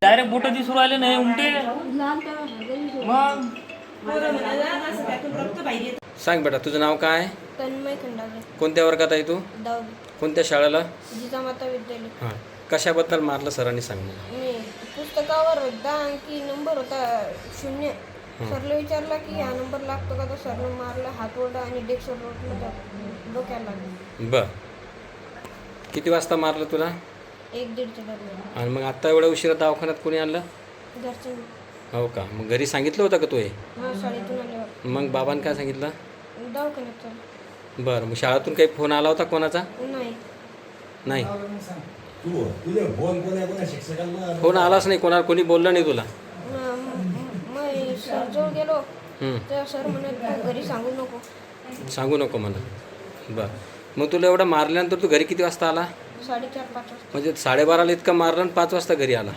Direct बोट दिसू राहिले नाही उमटे मग. सांग बेटा तुझं नाव काय? तन्मय खंडागळे. कोणत्या वर्गात आहे तू? 10वी. कोणत्या शाळेला? जिजामाता विद्यालय. हां, कशाबद्दल मारलं सरांनी सांग मला. मी पुस्तकावर 10 अंकी नंबर होता 0. सरला विचारला की हा नंबर लागतो का, तर सरनं मारला, हात ओढला आणि डेस्कवर लोटलं, डोक्याला लागलं. बर, किती वाजता मारलं तुला? 1-1:30च्या दरम्यान. आणि मग आत्ता एवढ्या उशिरा दवाखान्यात कोणी आणलं? घरचे. हो का, मग घरी सांगितलं होतं का तू हे? हा, शाळेतून आल्यावर. मग बाबांनी काय सांगितलं? दवाखान्यात चालू. बरं, मग शाळेतून काही फोन आला होता कोणाचा? नाही. नाही, फोन आलाच नाही कोणाला, कोणी बोललं नाही तुला? मग सरजवळ गेलो तर सर म्हणत तू घरी सांगू नको. सांगू नको मला. बरं, मग तुला एवढं मारल्यानंतर तू घरी किती वाजता आला? 4:30-5 वाजता. म्हणजे 12:30ला इतकं मारलं आणि 5 वाजता घरी आला?